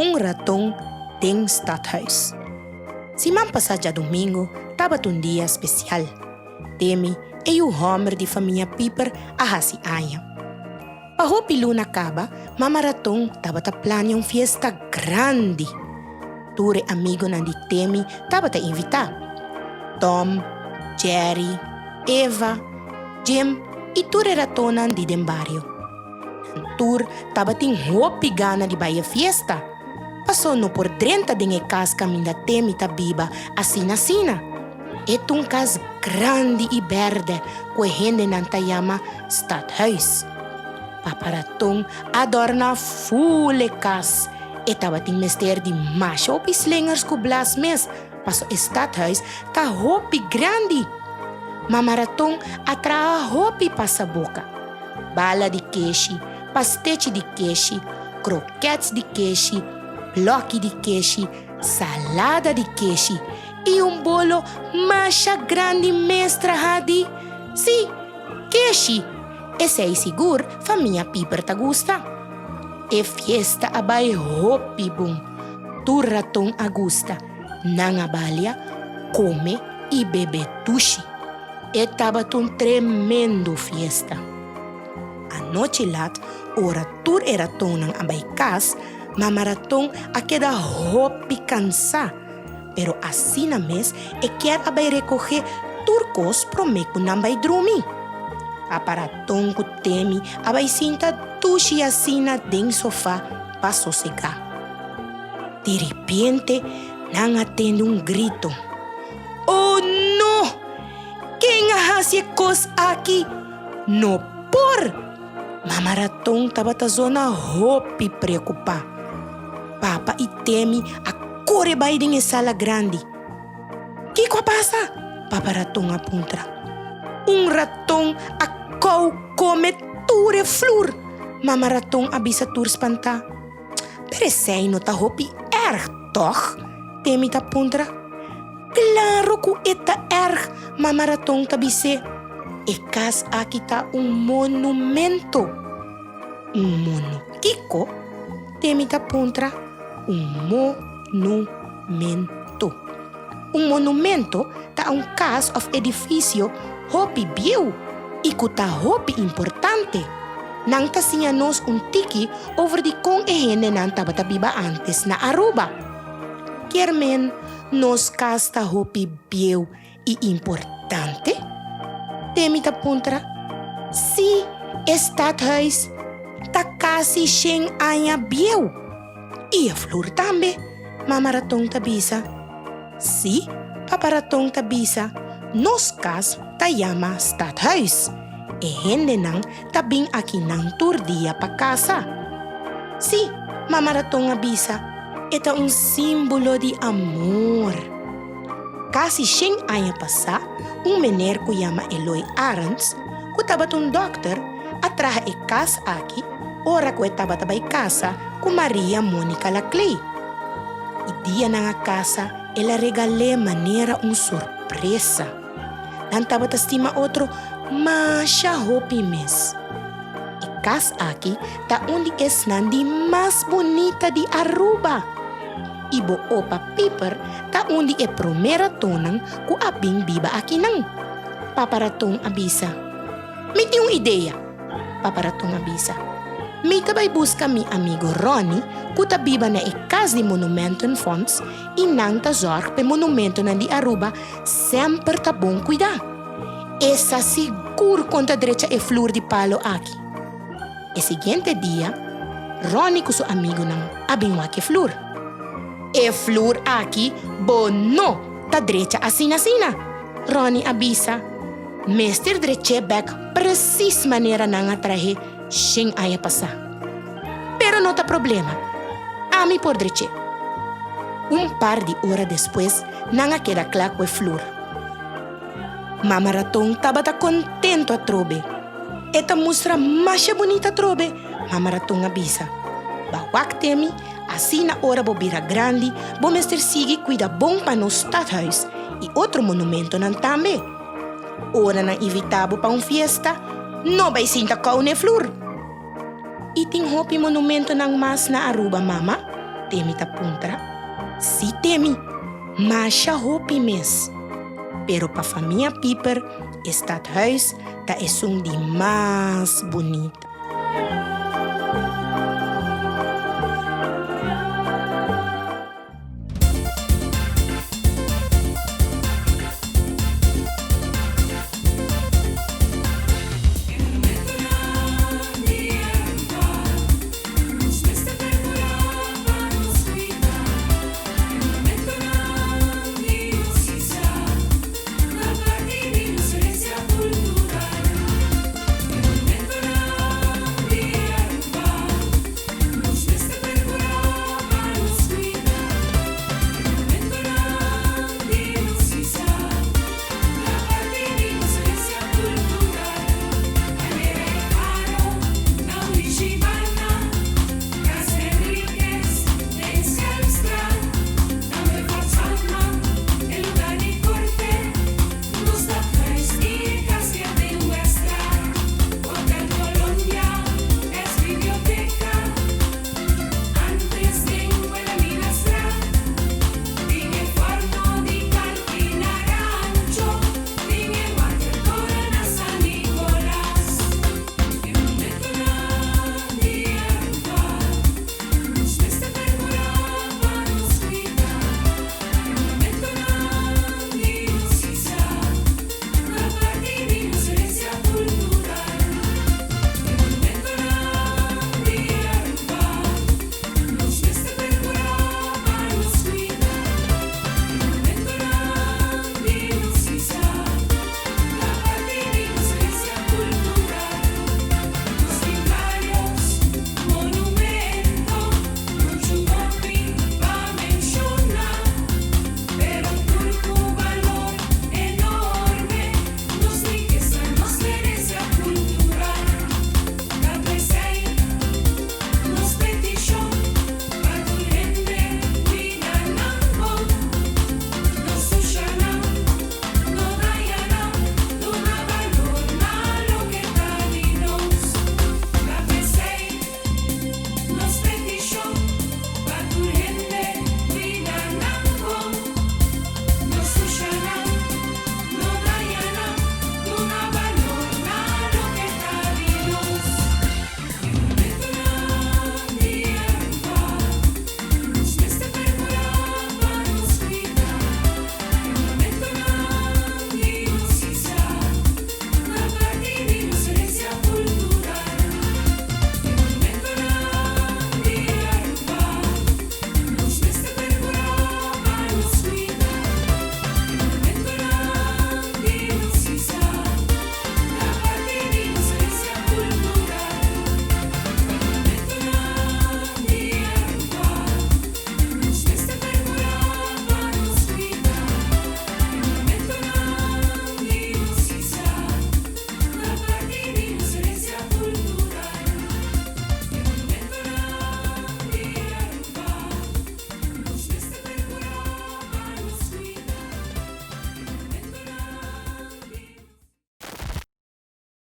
um ratão tem stadhuis. Semana passada domingo, estava um dia especial. Temi e o Homer de família Piper a hasi aya. Paho piluna acaba, mamaratong estava planejando uma fiesta grande. Ture amigo nan di Temi estava invitar. Tom, Jerry, Eva, Jim e ture ratonan di Dembario. Tur estava tem hopi gana de baia fiesta. Passou no por 30 de casa caminho Temi tabiba assina. É um casa grande e verde que gente não chama stadhuis. Paparatong adorna full casa. E tava tem mester de macho op slingers com blas mes. Passo stadhuis tá hopi grande. Mamaratong atraa hopi passa boca. Bala de queixe, pastete de queixe, croquetes de queixe, bloque de queixe, salada de queixe e bolo macha grande mestra hadi. Si, queixe. Esse é seguro, família Piper ta gusta. E fiesta abai hopi bom. Tu ratong agusta, nang abalha, come e bebe tushi. E tava tremendo fiesta. A noite lat, ora tur era tonang abai kas, mamaratong a queda hopi cansa. Pero assim na mes, e quer abai recoger turcos promeco nambai drumi. Aparatong ku Temi abai sinta tushi asina den sofá pa sossegar. De repente, nang atende grito. Oh no! Quem hace cos aqui? No por! Mamaratong tava ta zona hopi preocupa. Papa e Temi a corre bai din sala grande. Que passa? Paparatong apunta. Ratong a come ture flor. Mamaratong abisa tur spanta. Peresei no ta hopi erg, toch? Temi ta puntra. Claro ku eta erg, mamaratong tabise. E kas aqui tá monumento. Kiko? Temi ta puntra. Monumento. Monumento tá cas of edifício hopi biu. E kuta hopi importante. Nang tasinya nos tiki over di kong ehene nan tabatabiba antes na Aruba. Kiermen nos kasta hopi biu e importante? Temi ta puntra. Si stadhuis ta kasi sing anya biu. E a flor tambe, mamaratong tabisa. Si paparatong tabisa. Nos kas tayama stadhuis. E hende nang tabing aki nang turdia pa casa. Si, mamaratong abisa, ito simbolo di amor. Kasi siyang aya pasa, mener ko yama Eloy Arons, ko tabatong doktor, at raha kas aki, ora ko tabatabay casa, ko Maria Monica Laclay. Idiya na nga casa, ela regale manera sorpresa. Nantaba tastima otro, masha hopi mes. Ikas aki, ta undi es nandi mas bonita di Aruba. Ibo opa Piper, ta undi e promera tonang ku abing biba aki nang. Paparatong abisa. May tiyong ideya. Paparatong abisa. May tabay busca mi amigo Ronnie, ku tabiba na ikas di monumento en fonts, inang ta zorg pe monumento nan di Aruba, sempre ta bom cuidar. Essa seguro conta derecha e flor de palo aqui. E seguinte dia, Ronnie com seu amigo nang abing wake flor. E flor aqui, bono, ta derecha asina. Ronnie abisa, Mester derecha back precis maneira nang atrahe, sing aya passa. Pero não tá problema. Ami por derecha. Par de horas depois, nanga queda claro com flor. Mamaratong tava ta contento a trobe. Eta mostra mais bonita trobe. Mamaratong abisa. Bawak Temi, assim na hora bobira grande, bo mester Sigi cuida bom para no stadhuis e outro monumento nan tambe. Ora na invitabo pa fiesta, no vai sinta kaune flor. Iting hopi monumento ng mas na Aruba, mama? Temi ta puntra. Si Temi, mas siya hopi mes. Pero pa família Piper, esta huis ta é um de mais bonita.